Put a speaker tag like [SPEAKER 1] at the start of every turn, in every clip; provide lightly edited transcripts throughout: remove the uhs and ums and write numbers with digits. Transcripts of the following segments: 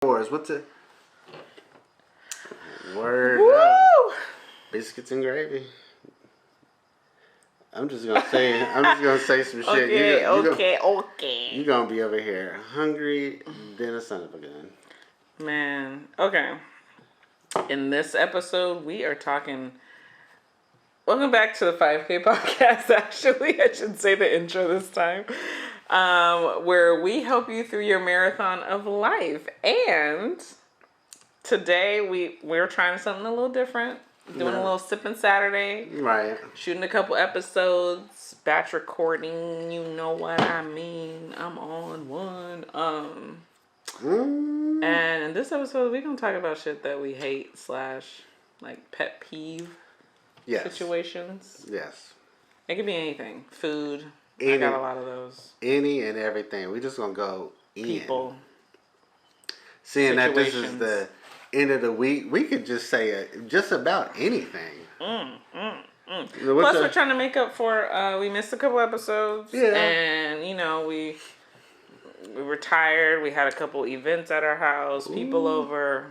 [SPEAKER 1] What's it? Word
[SPEAKER 2] Woo!
[SPEAKER 1] up. Biscuits and gravy. I'm just gonna say some shit.
[SPEAKER 2] Okay.
[SPEAKER 1] You're gonna be over here hungry than a son of a gun.
[SPEAKER 2] Man, okay. In this episode, we are talking. Welcome back to the 5K podcast. Actually, I should say the intro this time, where we help you through your marathon of life. And today we're trying something a little different. Doing a little sipping Saturday.
[SPEAKER 1] Right. Shooting
[SPEAKER 2] a couple episodes, batch recording. You know what I mean. I'm on one. And in this episode, we're gonna talk about shit that we hate / like pet peeve situations.
[SPEAKER 1] Yes.
[SPEAKER 2] It could be anything. Food. I got a lot of those.
[SPEAKER 1] Any and everything. We're just gonna go in.
[SPEAKER 2] People.
[SPEAKER 1] Seeing that this is the end of the week, we could just say just about anything.
[SPEAKER 2] Plus, we're trying to make up for we missed a couple episodes. Yeah. And we were tired. We had a couple events at our house. People over.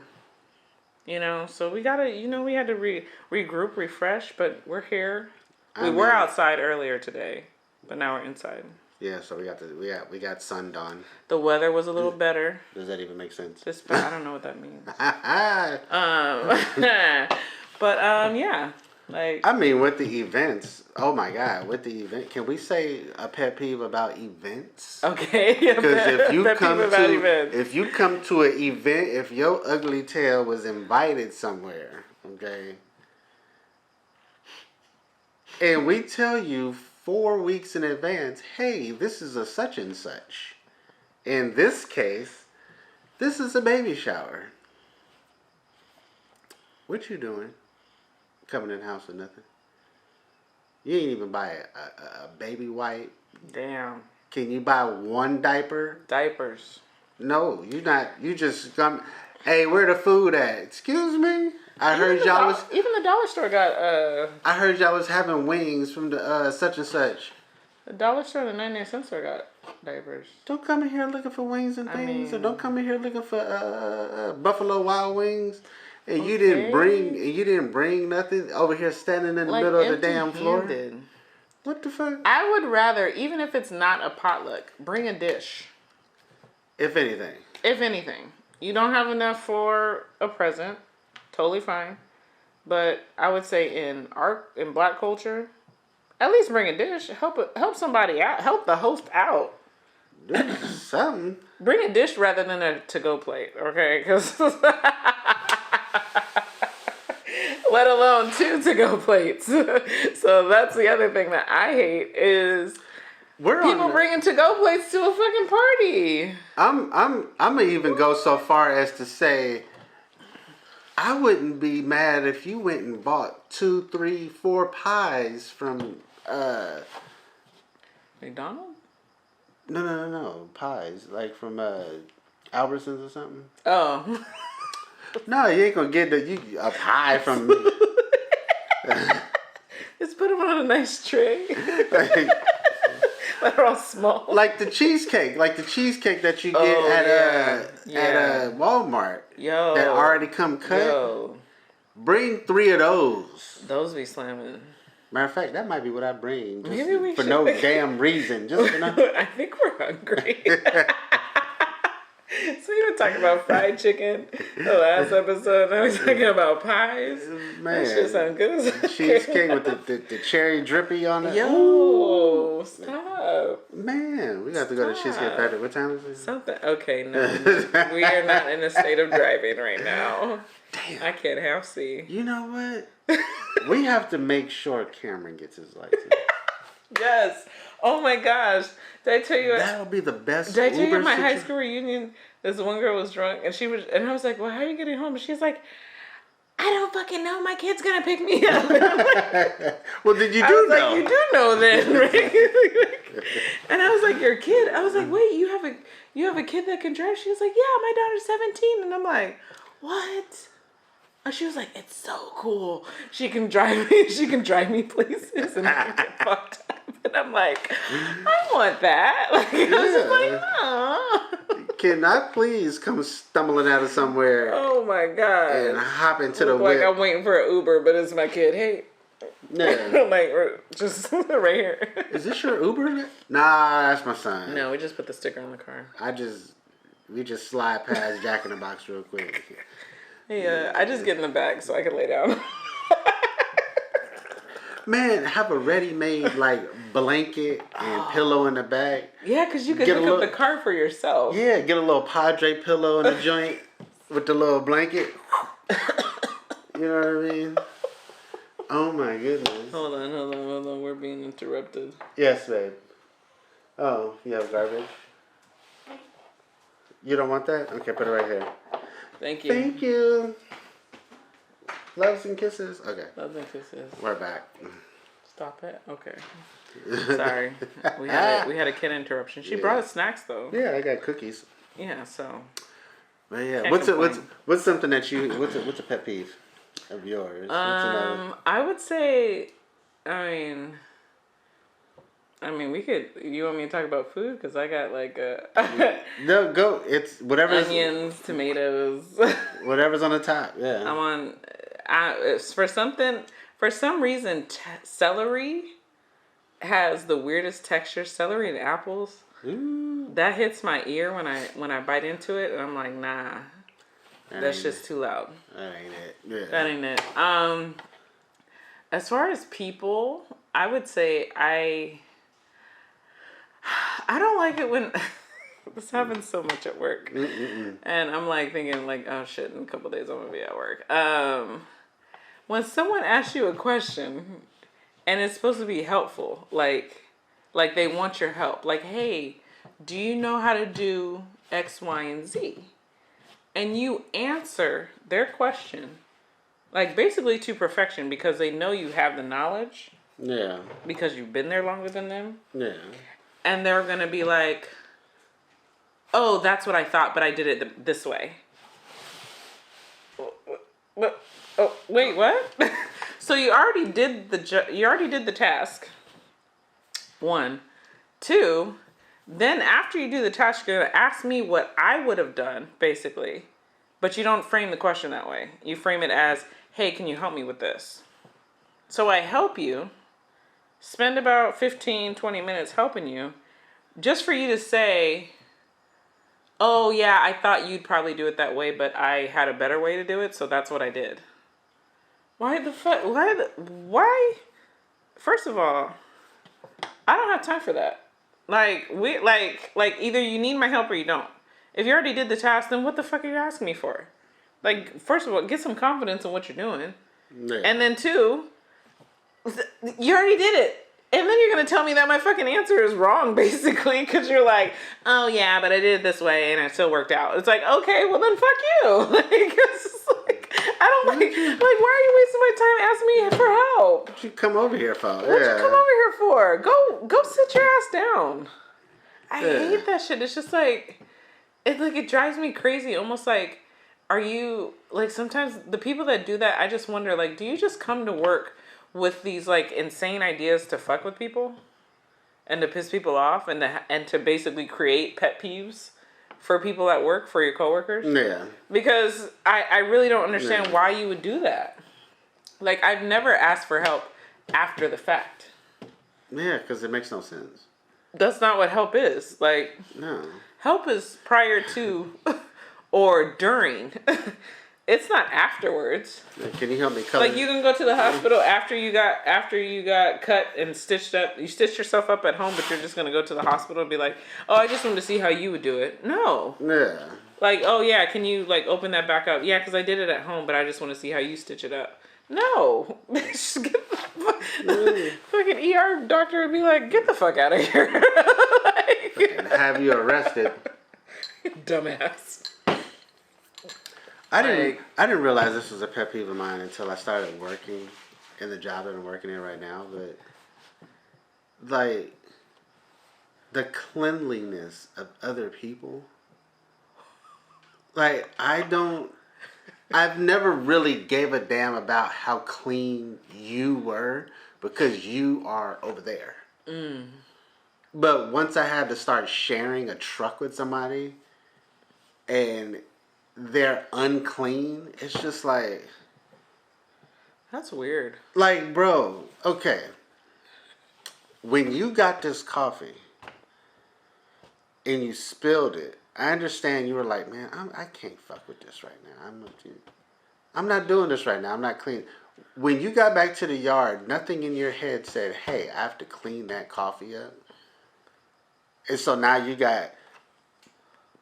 [SPEAKER 2] So we gotta. We had to regroup, refresh. But we're here. We were outside earlier today, but now we're inside. Yeah, so we got sundawn. The weather was a little better.
[SPEAKER 1] Does that even make sense?
[SPEAKER 2] I don't know what that means. But yeah,
[SPEAKER 1] with the events. Oh my God, with the event, can we say a pet peeve about events?
[SPEAKER 2] Okay.
[SPEAKER 1] Because if you come to an event, if your ugly tail was invited somewhere, okay, and we tell you 4 weeks in advance, hey, this is a such and such. In this case, this is a baby shower. What you doing? Coming in the house with nothing? You ain't even buy a baby wipe.
[SPEAKER 2] Damn.
[SPEAKER 1] Can you buy one diaper?
[SPEAKER 2] Diapers.
[SPEAKER 1] No, you not. You just come. Hey, where the food at? Excuse me. I heard y'all was.
[SPEAKER 2] Even the dollar store got.
[SPEAKER 1] I heard y'all was having wings from the such and such.
[SPEAKER 2] The dollar store and the 99-cent store got diapers.
[SPEAKER 1] Don't come in here looking for wings and things, or don't come in here looking for Buffalo Wild Wings. And you didn't bring nothing over here standing in the middle of the damn floor. What the fuck?
[SPEAKER 2] I would rather, even if it's not a potluck, bring a dish.
[SPEAKER 1] If anything. You don't have enough for a present. Totally fine. But I would say in Black culture, at least bring a dish. Help somebody out. Help the host out. Do something.
[SPEAKER 2] Bring a dish rather than a to-go plate, okay? Because let alone 2 to-go plates. So that's the other thing that I hate is people bringing to-go plates to a fucking party.
[SPEAKER 1] I'm gonna even go so far as to say I wouldn't be mad if you went and bought 2, 3, 4 pies from
[SPEAKER 2] McDonald's?
[SPEAKER 1] No. Pies. Like from Albertsons or something.
[SPEAKER 2] Oh.
[SPEAKER 1] No, you ain't gonna get a pie from.
[SPEAKER 2] Just put them on a nice tray. They're all small.
[SPEAKER 1] Like the cheesecake that you get at Walmart.
[SPEAKER 2] Yo.
[SPEAKER 1] That already come cut.
[SPEAKER 2] Yo.
[SPEAKER 1] Bring 3 of those.
[SPEAKER 2] Those be slamming.
[SPEAKER 1] Matter of fact, that might be what I bring.
[SPEAKER 2] Maybe we
[SPEAKER 1] for
[SPEAKER 2] should.
[SPEAKER 1] No damn reason. Just
[SPEAKER 2] I think we're hungry. So you were talking about fried chicken the last episode. Now we're talking about pies.
[SPEAKER 1] Man,
[SPEAKER 2] that shit sound good as heck.
[SPEAKER 1] Cheesecake with the cherry drippy on it.
[SPEAKER 2] Yo, stop.
[SPEAKER 1] Man, we got to go to Cheesecake Factory. What time is it?
[SPEAKER 2] Something. Okay, no. We are not in a state of driving right now.
[SPEAKER 1] Damn.
[SPEAKER 2] I can't half see.
[SPEAKER 1] You know what? We have to make sure Cameron gets his license.
[SPEAKER 2] Yes. Oh my gosh. Did I tell you?
[SPEAKER 1] That'll be the best.
[SPEAKER 2] Did I tell you at my high school reunion? This one girl was drunk, and I was like, "Well, how are you getting home?" And she's like, "I don't fucking know. My kid's gonna pick me up."
[SPEAKER 1] Well, did you know?
[SPEAKER 2] Like, you do know then, right? And I was like, "Your kid?" I was like, "Wait, you have a kid that can drive?" She was like, "Yeah, my daughter's 17," and I'm like, "What?" And she was like, "It's so cool. She can drive me. She can drive me places, and I can get fucked up." And I'm like, "I want that." Like, I was just like, "Aw."
[SPEAKER 3] Can I please come stumbling out of somewhere?
[SPEAKER 2] Oh my god!
[SPEAKER 3] And hop into the
[SPEAKER 2] whip.
[SPEAKER 3] Like
[SPEAKER 2] I'm waiting for an Uber, but it's my kid. Hey. Yeah. Like just right here.
[SPEAKER 3] Is this your Uber? Nah, that's my son.
[SPEAKER 2] No, we just put the sticker on the car.
[SPEAKER 3] We just slide past Jack in the Box real quick.
[SPEAKER 2] Yeah, I just get in the back so I can lay down.
[SPEAKER 3] Man, have a ready-made blanket and pillow in the back.
[SPEAKER 2] Yeah, because you can hook up the car for yourself.
[SPEAKER 3] Yeah, get a little Padre pillow in the joint with the little blanket. You know what I mean? Oh my goodness.
[SPEAKER 2] Hold on. We're being interrupted.
[SPEAKER 3] Yes, babe. Oh, you have garbage? You don't want that? Okay, put it right here.
[SPEAKER 2] Thank you.
[SPEAKER 3] Thank you. Loves and kisses. Okay.
[SPEAKER 2] Loves and kisses.
[SPEAKER 3] We're back.
[SPEAKER 2] Stop it. Okay. Sorry. We had a kid interruption. She brought us snacks though.
[SPEAKER 3] Yeah, I got cookies.
[SPEAKER 2] Yeah, so.
[SPEAKER 3] But yeah, what's something that what's a pet peeve of yours?
[SPEAKER 2] I would say, we could. You want me to talk about food? Because I got
[SPEAKER 3] No, go. It's whatever.
[SPEAKER 2] Onions, tomatoes.
[SPEAKER 3] Whatever's on the top. Yeah.
[SPEAKER 2] I'm on. For some reason, celery has the weirdest texture. Celery and apples. Ooh. That hits my ear when I bite into it, and I'm like, nah, that's just too loud.
[SPEAKER 3] That ain't it. Yeah.
[SPEAKER 2] That ain't it. As far as people, I would say I don't like it when this happens so much at work, and I'm thinking oh shit, in a couple days I'm gonna be at work. When someone asks you a question and it's supposed to be helpful, like they want your help, hey, do you know how to do X, Y, and Z? And you answer their question basically to perfection because they know you have the knowledge.
[SPEAKER 3] Yeah.
[SPEAKER 2] Because you've been there longer than them.
[SPEAKER 3] Yeah.
[SPEAKER 2] And they're going to be like, oh, that's what I thought, but I did it this way. Oh, wait, what? So you already did the task. 1. 2, then after you do the task, you're going to ask me what I would have done, basically. But you don't frame the question that way. You frame it as, hey, can you help me with this? So I help you, spend about 15, 20 minutes helping you, just for you to say, oh yeah, I thought you'd probably do it that way, but I had a better way to do it, so that's what I did. Why the fuck? Why? First of all, I don't have time for that. Either you need my help or you don't. If you already did the task, then what the fuck are you asking me for? First of all, get some confidence in what you're doing. Yeah. And then 2, you already did it. And then you're going to tell me that my fucking answer is wrong, basically, because you're like, oh yeah, but I did it this way and it still worked out. It's okay, well then fuck you. I don't why are you wasting my time asking me for help?
[SPEAKER 3] What you come over here for?
[SPEAKER 2] What you come over here for? Go sit your ass down. I hate that shit. It's just it drives me crazy. Almost are you, sometimes the people that do that, I just wonder, do you just come to work with these, insane ideas to fuck with people? And to piss people off? And to basically create pet peeves? For people at work, for your coworkers?
[SPEAKER 3] Yeah.
[SPEAKER 2] Because I really don't understand why you would do that. I've never asked for help after the fact.
[SPEAKER 3] Yeah, because it makes no sense.
[SPEAKER 2] That's not what help is.
[SPEAKER 3] No.
[SPEAKER 2] Help is prior to or during. It's not afterwards.
[SPEAKER 3] Can you help me color?
[SPEAKER 2] You can go to the hospital after you got cut and stitched up. You stitched yourself up at home, but you're just gonna go to the hospital and be like, oh, I just wanted to see how you would do it. No.
[SPEAKER 3] Yeah.
[SPEAKER 2] Oh yeah, can you open that back up? Yeah, because I did it at home, but I just want to see how you stitch it up. No. Just get the fucking ER doctor would be like, get the fuck out of here.
[SPEAKER 3] And have you arrested.
[SPEAKER 2] Dumbass.
[SPEAKER 3] I didn't realize this was a pet peeve of mine until I started working in the job that I'm working in right now. But the cleanliness of other people. I've never really gave a damn about how clean you were because you are over there. Mm. But once I had to start sharing a truck with somebody, and they're unclean, it's just like...
[SPEAKER 2] That's weird.
[SPEAKER 3] Like, bro, okay. When you got this coffee and you spilled it, I understand you were like, man, I can't fuck with this right now. I'm not doing this right now. I'm not clean. When you got back to the yard, nothing in your head said, hey, I have to clean that coffee up. And so now you got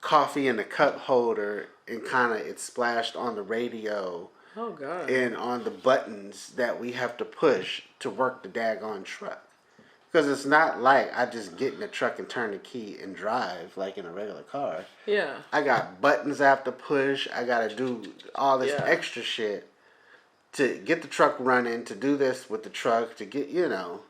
[SPEAKER 3] coffee in the cup holder and kind of it splashed on the radio.
[SPEAKER 2] Oh, God.
[SPEAKER 3] And on the buttons that we have to push to work the daggone truck. Because it's not like I just get in the truck and turn the key and drive like in a regular car.
[SPEAKER 2] Yeah.
[SPEAKER 3] I got buttons I have to push. I got to do all this extra shit to get the truck running, to do this with the truck, to get, you know.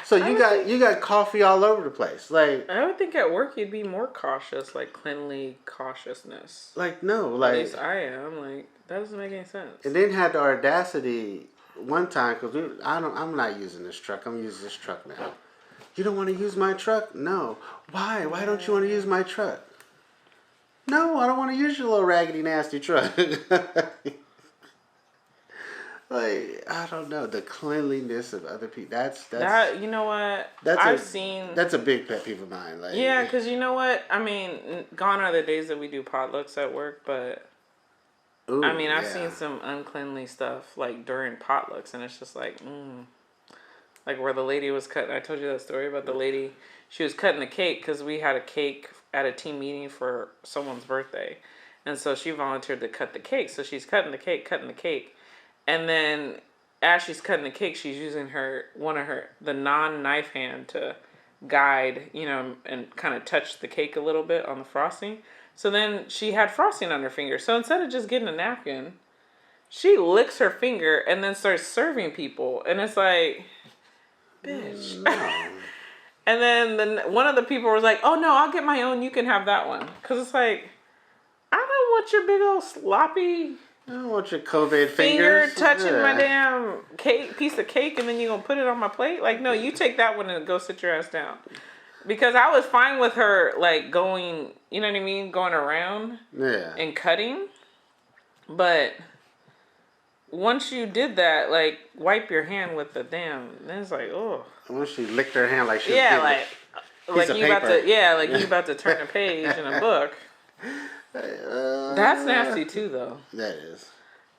[SPEAKER 3] So you got coffee all over the place. Like,
[SPEAKER 2] I would think at work you'd be more cautious, like cleanly cautiousness.
[SPEAKER 3] Like, no, like...
[SPEAKER 2] At least I am. Like, that doesn't make any sense.
[SPEAKER 3] And then had the audacity one time, because I'm not using this truck. I'm using this truck now. You don't want to use my truck? No. Why? Why don't you want to use my truck? No, I don't want to use your little raggedy, nasty truck. Like, I don't know, the cleanliness of other people. That's
[SPEAKER 2] that. You know what? That's
[SPEAKER 3] a big pet peeve of mine. Like,
[SPEAKER 2] yeah, because you know what? I mean, gone are the days that we do potlucks at work, but ooh, I mean, I've seen some uncleanly stuff like during potlucks, and it's just like, like where the lady was cutting. I told you that story about the lady. She was cutting the cake because we had a cake at a team meeting for someone's birthday, and so she volunteered to cut the cake. So she's cutting the cake. And then as she's cutting the cake, she's using the non-knife hand to guide, you know, and kind of touch the cake a little bit on the frosting. So then she had frosting on her finger. So instead of just getting a napkin, she licks her finger and then starts serving people. And it's like, bitch. No. And then one of the people was like, oh no, I'll get my own. You can have that one. Because it's like, I don't want your big old sloppy...
[SPEAKER 3] I don't want your COVID
[SPEAKER 2] finger
[SPEAKER 3] fingers
[SPEAKER 2] touching my damn piece of cake, and then you're gonna put it on my plate. Like, no, you take that one and go sit your ass down. Because I was fine with her like going, you know what I mean, going around and cutting. But once you did that, like wipe your hand with the damn. Then it's like, oh.
[SPEAKER 3] Once she licked her hand like she
[SPEAKER 2] was you about to turn a page in a book. That's nasty too, though.
[SPEAKER 3] That is.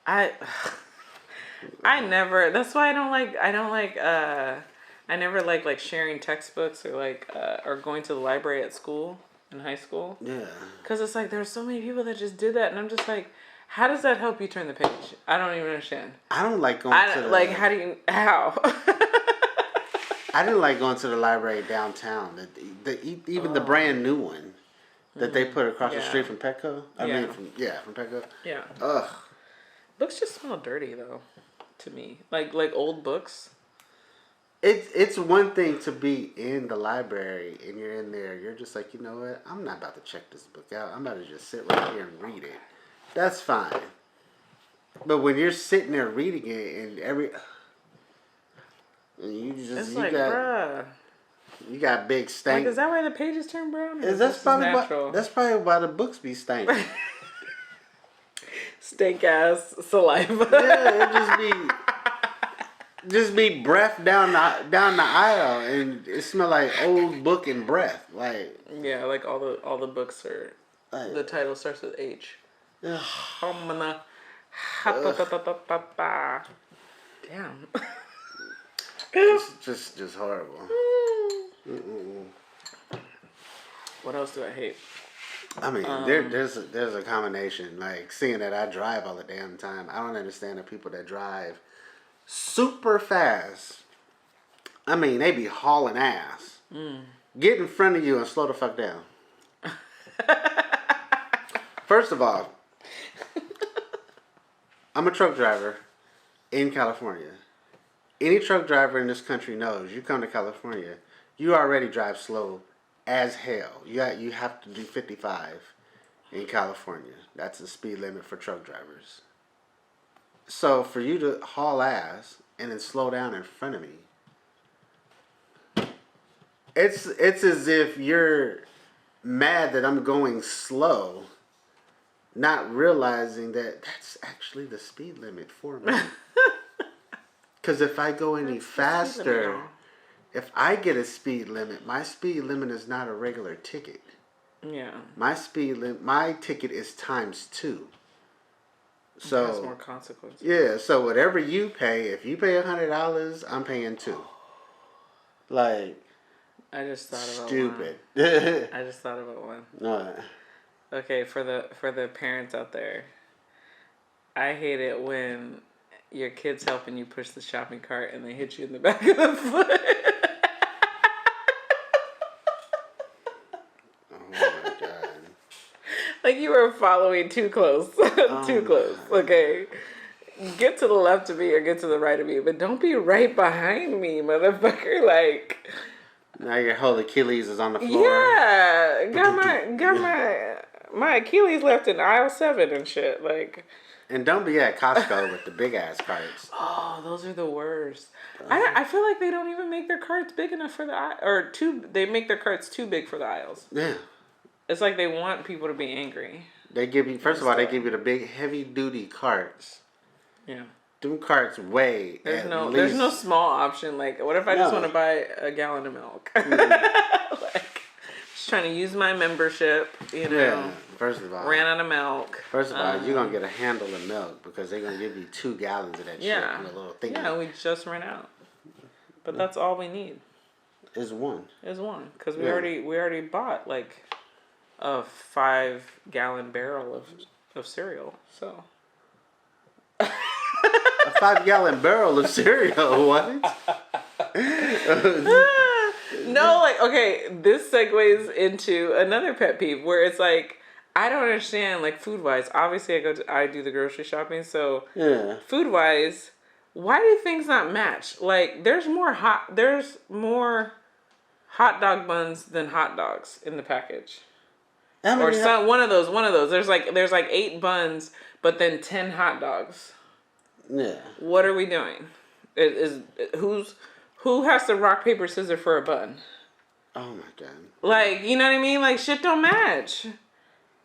[SPEAKER 2] I never. That's why I never like sharing textbooks or going to the library at school in high school.
[SPEAKER 3] Yeah.
[SPEAKER 2] Because it's like there's so many people that just did that, and I'm just like, how does that help you turn the page? I don't even understand.
[SPEAKER 3] I don't like going to the...
[SPEAKER 2] Like, how?
[SPEAKER 3] I didn't like going to the library downtown. Even the brand new one. That they put across the street from Petco? From Petco?
[SPEAKER 2] Yeah.
[SPEAKER 3] Ugh.
[SPEAKER 2] Books just smell dirty, though, to me. Like old books.
[SPEAKER 3] It's one thing to be in the library and you're in there. You're just like, you know what? I'm not about to check this book out. I'm about to just sit right here and read it. That's fine. But when you're sitting there reading it
[SPEAKER 2] bruh.
[SPEAKER 3] You got big stank.
[SPEAKER 2] Like, is that why the pages turn brown?
[SPEAKER 3] That's probably why the books be stank.
[SPEAKER 2] Stink ass saliva.
[SPEAKER 3] Yeah, it just be breath down the aisle, and it smell like old book and breath. Like,
[SPEAKER 2] yeah, like all the books are. The title starts with H. Damn.
[SPEAKER 3] Just horrible.
[SPEAKER 2] What else do I hate?
[SPEAKER 3] I mean, there's a combination. Like, seeing that I drive all the damn time, I don't understand the people that drive super fast. I mean, they be hauling ass. Get in front of you and slow the fuck down. First of all, I'm a truck driver in California. Any truck driver in this country knows you come to California, you already drive slow as hell. You have to do 55 in California. That's the speed limit for truck drivers. So for you to haul ass and then slow down in front of me, it's as if you're mad that I'm going slow, not realizing that that's actually the speed limit for me. Because if I go any faster, if I get a speed limit, my speed limit is not a regular ticket.
[SPEAKER 2] Yeah.
[SPEAKER 3] My ticket is times 2. So
[SPEAKER 2] that's more consequences.
[SPEAKER 3] Yeah, so whatever you pay, if you pay $100, I'm paying 2. Like,
[SPEAKER 2] I just thought about
[SPEAKER 3] stupid.
[SPEAKER 2] one. I just thought about one.
[SPEAKER 3] No.
[SPEAKER 2] Okay, for the parents out there, I hate it when your kid's helping you push the shopping cart and they hit you in the back of the foot. Like you were following too close. Too close. Okay. Get to the left of me or get to the right of me, but don't be right behind me, motherfucker. Like
[SPEAKER 3] now your whole Achilles is on the floor.
[SPEAKER 2] Yeah. Got my Achilles left in aisle 7 and shit. Like
[SPEAKER 3] and don't be at Costco with the big ass carts.
[SPEAKER 2] Oh, those are the worst. I feel like they don't even make their carts big enough for the aisle, or they make their carts too big for the aisles.
[SPEAKER 3] Yeah.
[SPEAKER 2] It's like they want people to be angry.
[SPEAKER 3] They give you, first of all, they give you the big heavy duty carts.
[SPEAKER 2] Yeah.
[SPEAKER 3] Them carts weigh.
[SPEAKER 2] There's no small option. Like, what if I just want to buy a gallon of milk? Like, just trying to use my membership, you know.
[SPEAKER 3] Yeah. First of all.
[SPEAKER 2] Ran out of milk.
[SPEAKER 3] First of all, you're going to get a handle of milk because they're going to give you 2 gallons of that shit in a little thing.
[SPEAKER 2] Yeah, we just ran out. But that's all we need.
[SPEAKER 3] Is one.
[SPEAKER 2] Because we already bought, like, a 5-gallon barrel of cereal, so.
[SPEAKER 3] A 5-gallon barrel of cereal, what?
[SPEAKER 2] No, like, okay, this segues into another pet peeve where it's like, I don't understand, like, food-wise. Obviously, I do the grocery shopping, so
[SPEAKER 3] yeah.
[SPEAKER 2] Food-wise, why do things not match? Like, there's more hot dog buns than hot dogs in the package. Or one of those. There's like 8 buns, but then 10 hot dogs.
[SPEAKER 3] Yeah.
[SPEAKER 2] What are we doing? Who has to rock paper scissors for a bun?
[SPEAKER 3] Oh my god.
[SPEAKER 2] Like, you know what I mean? Like, shit don't match.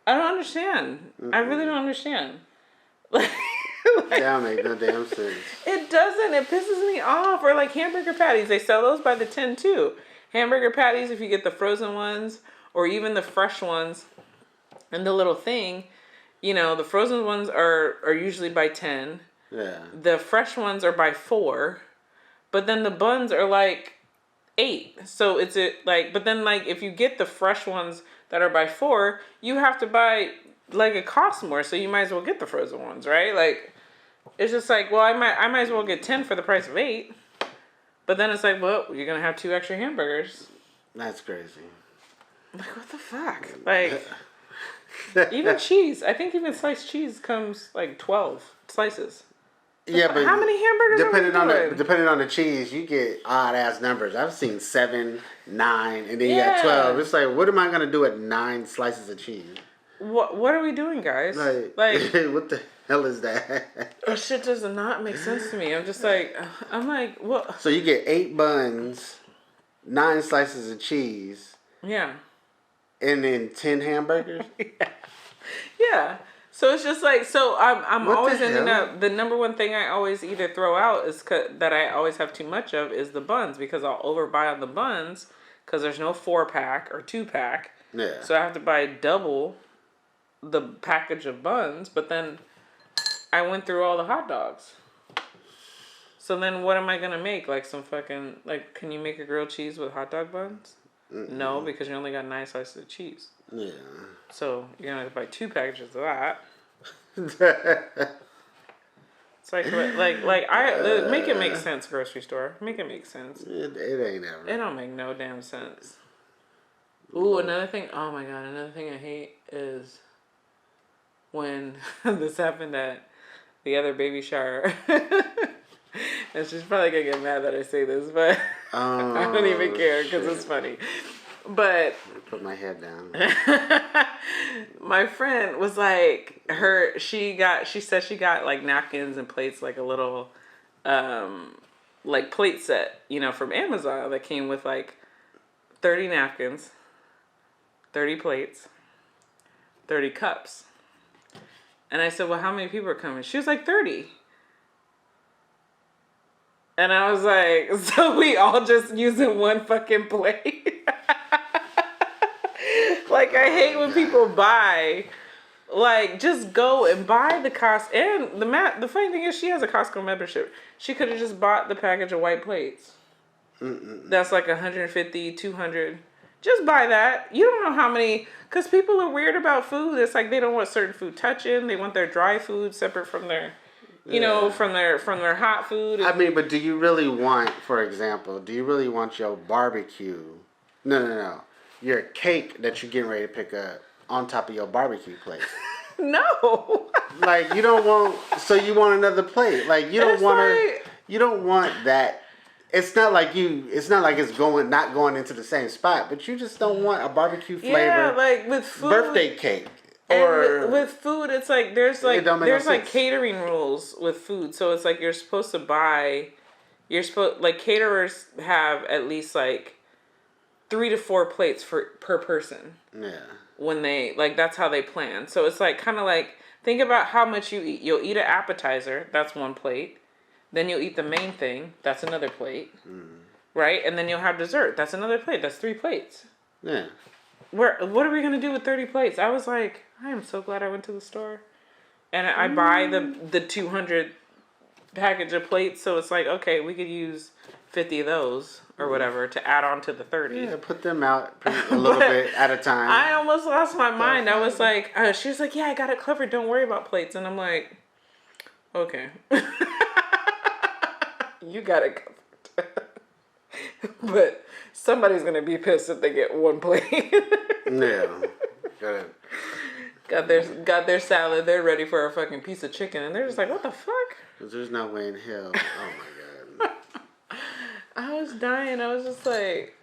[SPEAKER 2] I don't understand. I really don't understand. Like,
[SPEAKER 3] that don't make no damn sense.
[SPEAKER 2] It doesn't. It pisses me off. Or like hamburger patties. They sell those by the tin too. Hamburger patties, if you get the frozen ones or even the fresh ones, and the little thing, you know, the frozen ones are usually by 10.
[SPEAKER 3] Yeah.
[SPEAKER 2] The fresh ones are by 4. But then the buns are like 8. So it's but then like if you get the fresh ones that are by 4, you have to buy, like, it costs more. So you might as well get the frozen ones, right? Like, it's just like, well, I might as well get 10 for the price of 8. But then it's like, well, you're going to have 2 extra hamburgers.
[SPEAKER 3] That's crazy.
[SPEAKER 2] Like, what the fuck? Like, even cheese. I think even sliced cheese comes like 12 slices.
[SPEAKER 3] Yeah, but
[SPEAKER 2] how many hamburgers
[SPEAKER 3] depending on the cheese, you get odd ass numbers. I've seen 7, 9, and then you got 12. It's like, what am I gonna do at 9 slices of cheese?
[SPEAKER 2] What are we doing, guys?
[SPEAKER 3] Like what the hell is that?
[SPEAKER 2] That shit does not make sense to me. I'm like, what?
[SPEAKER 3] So you get 8 buns, 9 slices of cheese.
[SPEAKER 2] Yeah.
[SPEAKER 3] And then 10 hamburgers?
[SPEAKER 2] Yeah. So it's just like, so I'm always ending up, the number one thing I always either throw out is that I always have too much of is the buns, because I'll overbuy on the buns because there's no 4-pack or 2-pack.
[SPEAKER 3] Yeah.
[SPEAKER 2] So I have to buy double the package of buns, but then I went through all the hot dogs. So then what am I going to make? Like some fucking, like, can you make a grilled cheese with hot dog buns? Mm-mm. No, because you only got 9 slices of cheese. Yeah. So you're going to buy 2 packages of that. It's like make it make sense, grocery store. Make it make sense.
[SPEAKER 3] It ain't ever.
[SPEAKER 2] It don't make no damn sense. Ooh, another thing. Oh my god, another thing I hate is when this happened at the other baby shower. And she's probably gonna get mad that I say this, but I don't even care because it's funny. But
[SPEAKER 3] put my head down.
[SPEAKER 2] My friend was like, she said she got like napkins and plates, like a little like plate set, you know, from Amazon that came with like 30 napkins, 30 plates, 30 cups. And I said, well, how many people are coming? She was like, 30. And I was like, so we all just using one fucking plate? Like, I hate when people buy. Like, just go and buy the cost. And the funny thing is, she has a Costco membership. She could have just bought the package of white plates. That's like 150, 200. Just buy that. You don't know how many, because people are weird about food. It's like they don't want certain food touching. They want their dry food separate from their, from their hot food.
[SPEAKER 3] I mean, but do you really want, for example, do you really want your barbecue? No. Your cake that you're getting ready to pick up on top of your barbecue plate.
[SPEAKER 2] No.
[SPEAKER 3] Like, you don't want, so you want another plate. Like, you don't want you don't want that. It's not like it's not going into the same spot, but you just don't want a barbecue flavor.
[SPEAKER 2] Yeah, like with food.
[SPEAKER 3] Birthday cake.
[SPEAKER 2] Or with food, it's like there's like catering rules with food. So it's like you're supposed to buy, caterers have at least like 3 to 4 plates per person.
[SPEAKER 3] Yeah.
[SPEAKER 2] When they, like, that's how they plan. So it's like, kind of like, think about how much you eat. You'll eat an appetizer, that's 1 plate. Then you'll eat the main thing, that's another plate. Right? And then you'll have dessert, that's another plate, that's 3 plates.
[SPEAKER 3] Yeah.
[SPEAKER 2] What are we going to do with 30 plates? I was like, I am so glad I went to the store. And I buy the 200 package of plates, so it's like, okay, we could use 50 of those or whatever to add on to the 30.
[SPEAKER 3] Yeah, put them out a little bit at a time.
[SPEAKER 2] I almost lost my mind. I was like, she was like, yeah, I got it covered. Don't worry about plates. And I'm like, okay. You got it covered. But somebody's going to be pissed if they get 1 plate.
[SPEAKER 3] Yeah.
[SPEAKER 2] Got their salad. They're ready for a fucking piece of chicken. And they're just like, what the fuck?
[SPEAKER 3] There's no way in hell. Oh my God.
[SPEAKER 2] I was dying. I was just like,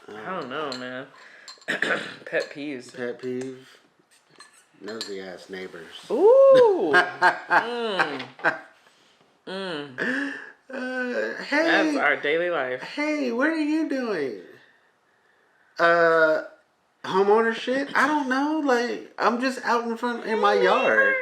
[SPEAKER 2] I don't know, man. Pet peeves.
[SPEAKER 3] Pet peeve. Nosy ass neighbors.
[SPEAKER 2] Ooh.
[SPEAKER 3] Hey.
[SPEAKER 2] That's our daily life.
[SPEAKER 3] Hey, what are you doing? Homeowner shit? I don't know. Like, I'm just out in my yard.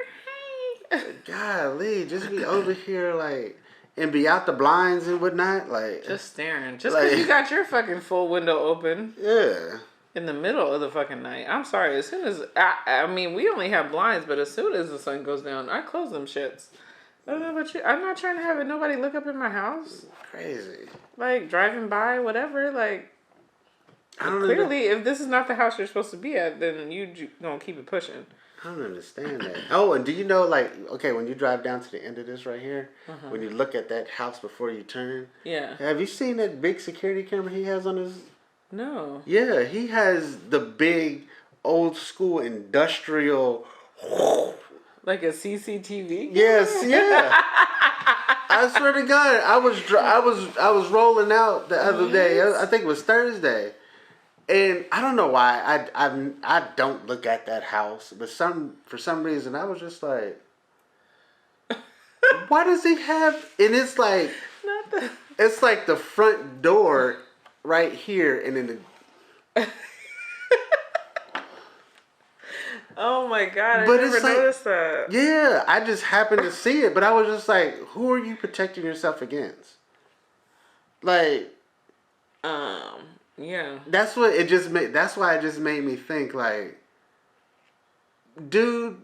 [SPEAKER 3] Golly, just be over here like, and be out the blinds and whatnot, like
[SPEAKER 2] just staring. Just because you got your fucking full window open.
[SPEAKER 3] Yeah.
[SPEAKER 2] In the middle of the fucking night. I'm sorry. As soon as I mean, we only have blinds, but as soon as the sun goes down, I close them shits. I don't know about you. I'm not trying to have nobody look up in my house.
[SPEAKER 3] Crazy.
[SPEAKER 2] Like driving by, whatever. Like, clearly, if this is not the house you're supposed to be at, then you gonna keep it pushing.
[SPEAKER 3] I don't understand that. Oh, and do you know, like, okay, when you drive down to the end of this right here, when you look at that house before you turn, have you seen that big security camera he has on his?
[SPEAKER 2] No.
[SPEAKER 3] Yeah, he has the big old school industrial.
[SPEAKER 2] Like a CCTV?
[SPEAKER 3] Yes, yeah. I swear to God, I was rolling out the other day. I think it was Thursday. And I don't know why I don't look at that house, but for some reason I was just like, why does he have? And it's like it's like the front door right here, and then the.
[SPEAKER 2] Oh my God! I never noticed that.
[SPEAKER 3] Yeah, I just happened to see it, but I was just like, who are you protecting yourself against? Like,
[SPEAKER 2] yeah.
[SPEAKER 3] That's why it just made me think, like, dude,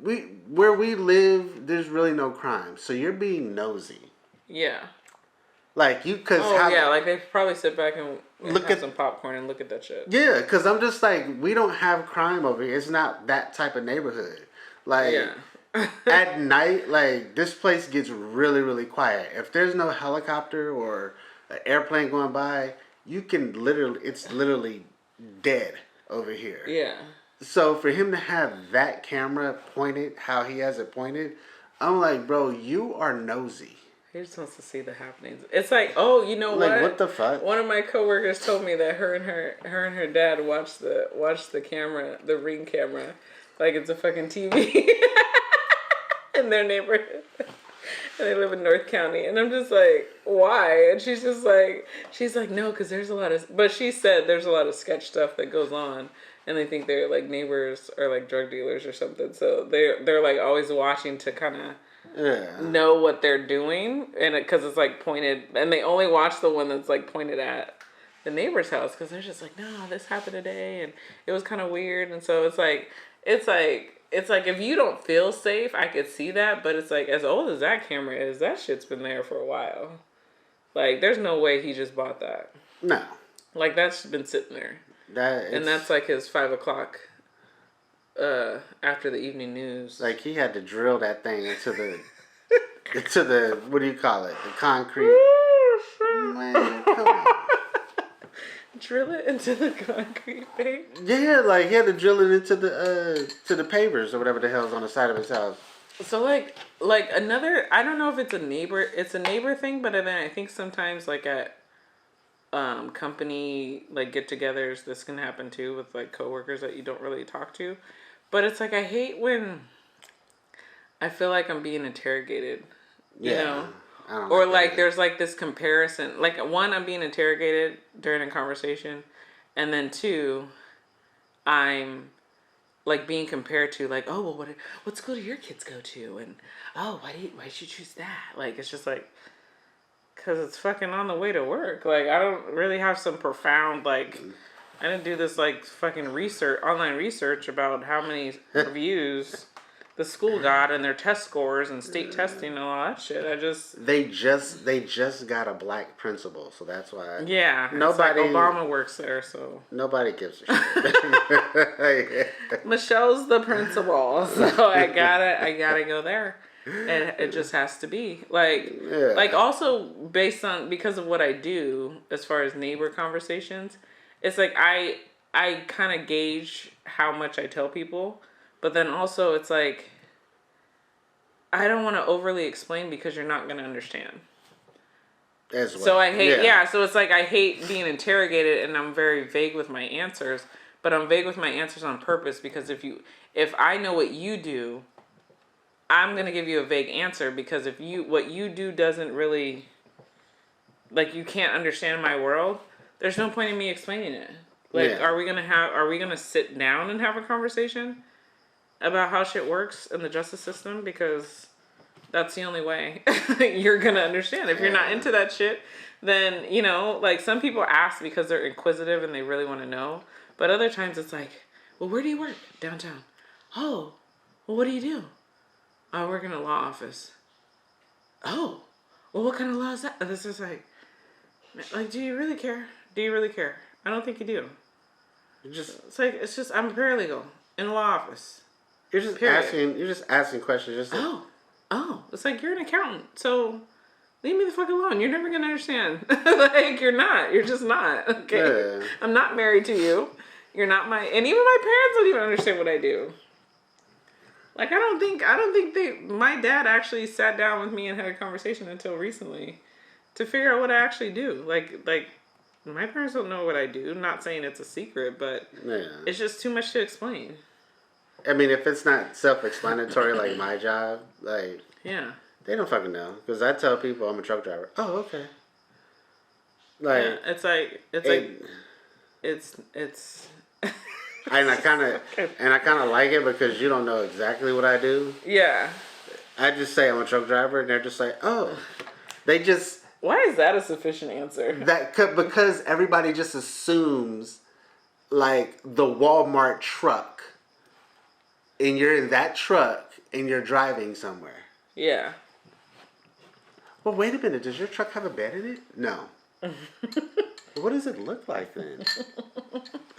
[SPEAKER 3] where we live, there's really no crime, so you're being nosy.
[SPEAKER 2] Yeah.
[SPEAKER 3] Like you,
[SPEAKER 2] like they probably sit back and have some popcorn and look at that shit.
[SPEAKER 3] Yeah, because I'm just like, we don't have crime over here. It's not that type of neighborhood. Like, at night, like, this place gets really, really quiet. If there's no helicopter or an airplane going by, it's literally dead over here.
[SPEAKER 2] Yeah. So
[SPEAKER 3] for him to have that camera pointed how he has it pointed, I'm like, bro, you are nosy.
[SPEAKER 2] He just wants to see the happenings. It's like, oh, you know what?
[SPEAKER 3] Like, what the fuck?
[SPEAKER 2] One of my coworkers told me that her and her dad watched the camera, the Ring camera, like it's a fucking TV in their neighborhood. And they live in North County. And I'm just like, why? And she's like, no, because there's a lot of, but she said there's a lot of sketch stuff that goes on. And they think they're like neighbors or like drug dealers or something. So they're like always watching to kind of know what they're doing. And because it's like pointed, and they only watch the one that's like pointed at the neighbor's house. Because they're just like, no, this happened today. And it was kind of weird. And so it's like if you don't feel safe, I could see that. But it's like, as old as that camera is, that shit's been there for a while. Like, there's no way he just bought that.
[SPEAKER 3] No.
[SPEAKER 2] Like, that's been sitting there. And that's like his 5 o'clock after the evening news.
[SPEAKER 3] Like, he had to drill that thing into the what do you call it? The concrete. Man, come on.
[SPEAKER 2] Drill it into the concrete thing?
[SPEAKER 3] Yeah, like he had to drill it into the to the pavers or whatever the hell's on the side of his house.
[SPEAKER 2] So like another, I don't know if it's a neighbor thing, but then I think sometimes like at company like get-togethers, this can happen too with like coworkers that you don't really talk to. But it's like I hate when I feel like I'm being interrogated, you know? Or like there's like this comparison. Like, one, I'm being interrogated during a conversation, and then two, I'm like being compared to like, oh, well, what school do your kids go to? And oh, why did you choose that? Like, it's just like, because it's fucking on the way to work. Like, I don't really have some profound, like, I didn't do this, like, fucking online research about how many reviews the school got and their test scores and state testing and all that shit. They
[SPEAKER 3] just got a black principal, so that's why.
[SPEAKER 2] Yeah. Nobody. It's like Obama works there, so.
[SPEAKER 3] Nobody gives a shit.
[SPEAKER 2] Michelle's the principal, so I gotta go there. And it just has to be like also because of what I do as far as neighbor conversations, it's like I kind of gauge how much I tell people, but then also it's like I don't want to overly explain because you're not going to understand.
[SPEAKER 3] As well.
[SPEAKER 2] So I hate so it's like I hate being interrogated and I'm very vague with my answers, but I'm vague with my answers on purpose because if I know what you do, I'm going to give you a vague answer because what you do doesn't really, like, you can't understand my world, there's no point in me explaining it. Like, are we going to sit down and have a conversation about how shit works in the justice system? Because that's the only way you're going to understand. If you're not into that shit, then, you know, like, some people ask because they're inquisitive and they really want to know. But other times it's like, well, where do you work? Downtown. Oh, well, what do you do? I work in a law office. Oh, well, what kind of law is that? This is like, do you really care? Do you really care? I don't think you do. It's just, I'm a paralegal in a law office.
[SPEAKER 3] You're just asking questions.
[SPEAKER 2] It's like, you're an accountant, so leave me the fuck alone. You're never going to understand. Like, you're just not, okay? Yeah. I'm not married to you. You're not and even my parents don't even understand what I do. Like, I don't think my dad actually sat down with me and had a conversation until recently to figure out what I actually do. Like, my parents don't know what I do. I'm not saying it's a secret, but it's just too much to explain.
[SPEAKER 3] I mean, if it's not self-explanatory like my job, like, they don't fucking know. Because I tell people I'm a truck driver. Oh, okay. Like,
[SPEAKER 2] it's
[SPEAKER 3] and I kind of like it because you don't know exactly what I do.
[SPEAKER 2] Yeah.
[SPEAKER 3] I just say I'm a truck driver, and they're just like, oh, they just.
[SPEAKER 2] Why is that a sufficient answer?
[SPEAKER 3] Because everybody just assumes, like, the Walmart truck, and you're in that truck and you're driving somewhere.
[SPEAKER 2] Yeah.
[SPEAKER 3] Well, wait a minute. Does your truck have a bed in it? No. What does it look like then?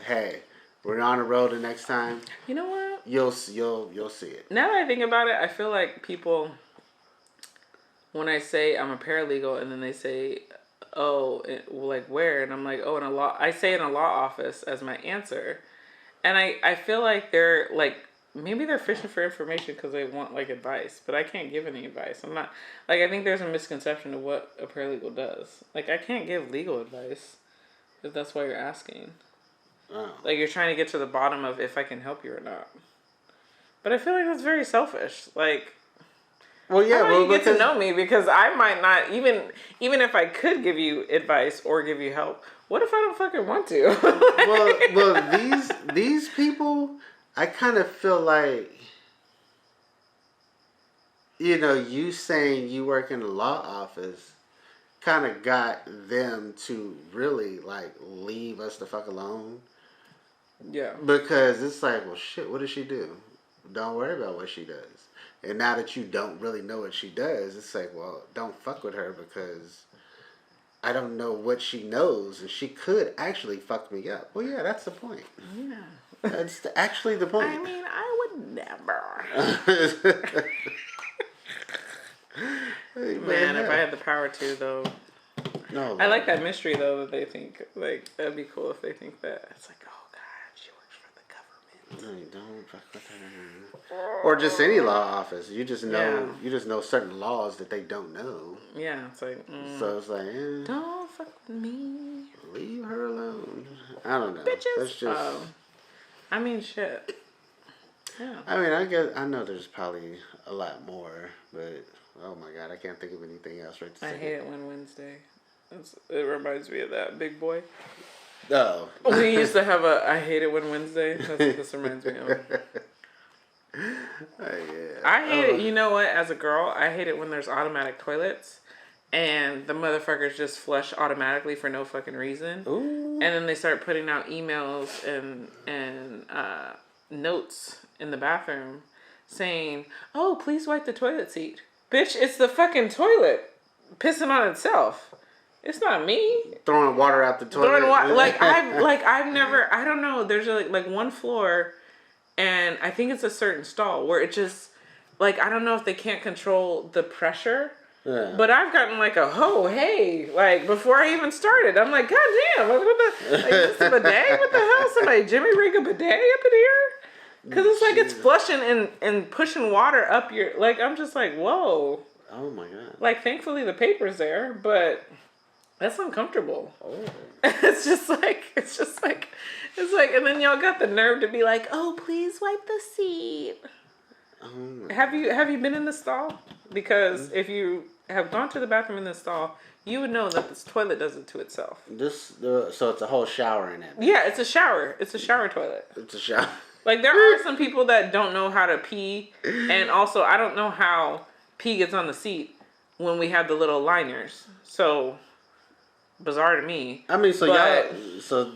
[SPEAKER 3] Hey. We're on the road the next time.
[SPEAKER 2] You know what?
[SPEAKER 3] You'll see it.
[SPEAKER 2] Now that I think about it, I feel like people, when I say I'm a paralegal, and then they say, "Oh, like where?" and I'm like, "Oh, I say in a law office as my answer, and I feel like they're like maybe they're fishing for information because they want like advice, but I can't give any advice. I'm not like I think there's a misconception of what a paralegal does. Like I can't give legal advice if that's why you're asking. Oh. Like, you're trying to get to the bottom of if I can help you or not. But I feel like that's very selfish. Like,
[SPEAKER 3] Well, yeah.
[SPEAKER 2] How about you get to know me, because I might not even if I could give you advice or give you help. What if I don't fucking want to?
[SPEAKER 3] well, these people, I kind of feel like, you saying you work in the law office kind of got them to really like leave us the fuck alone.
[SPEAKER 2] Yeah.
[SPEAKER 3] Because it's like, well, shit, what does she do? Don't worry about what she does. And now that you don't really know what she does, it's like, well, don't fuck with her because I don't know what she knows, and she could actually fuck me up. Well, yeah, that's the point.
[SPEAKER 2] Yeah.
[SPEAKER 3] That's actually the point.
[SPEAKER 2] I mean, I would never. Man, if I had the power to, though.
[SPEAKER 3] No.
[SPEAKER 2] I like that mystery, though, that they think, like, that'd be cool if they think that. It's like, oh, God, she works for the government.
[SPEAKER 3] No, don't fuck with her. Or just any law office. You just know certain laws that they don't know.
[SPEAKER 2] Yeah, it's like,
[SPEAKER 3] So it's like,
[SPEAKER 2] don't fuck with me.
[SPEAKER 3] Leave her alone. I don't know.
[SPEAKER 2] Bitches.
[SPEAKER 3] That's just...
[SPEAKER 2] I mean, shit. Yeah.
[SPEAKER 3] I mean, I know there's probably a lot more, but oh my God, I can't think of anything else right to say.
[SPEAKER 2] I hate it when Wednesday. It reminds me of that Big Boy.
[SPEAKER 3] Oh.
[SPEAKER 2] We used to have I hate it when Wednesday. That's what this reminds me of.
[SPEAKER 3] Yeah.
[SPEAKER 2] I hate it. You know what? As a girl, I hate it when there's automatic toilets and the motherfuckers just flush automatically for no fucking reason.
[SPEAKER 3] Ooh.
[SPEAKER 2] And then they start putting out emails and notes in the bathroom saying, "Oh, please wipe the toilet seat." Bitch, it's the fucking toilet pissing on itself. It's not me.
[SPEAKER 3] Throwing water out the toilet.
[SPEAKER 2] I've never, I don't know. There's like one floor, and I think it's a certain stall where it just, like, I don't know if they can't control the pressure. Yeah. But I've gotten like a hey, like before I even started. I'm like, God damn, what the, like, is this a bidet? What the hell? Somebody Jimmy rig a bidet up in here? Because it's like it's flushing and pushing water up your, like, I'm just like, whoa.
[SPEAKER 3] Oh my God.
[SPEAKER 2] Like, thankfully the paper's there, but that's uncomfortable. Oh. It's like, and then y'all got the nerve to be like, oh, please wipe the seat. Oh. Have you been in the stall? Because if you have gone to the bathroom in the stall, you would know that this toilet does it to itself.
[SPEAKER 3] So it's a whole shower in it.
[SPEAKER 2] Yeah, it's a shower. It's a shower toilet.
[SPEAKER 3] It's a shower.
[SPEAKER 2] Like, there are some people that don't know how to pee, and also I don't know how pee gets on the seat when we have the little liners. So bizarre to me.
[SPEAKER 3] I mean, so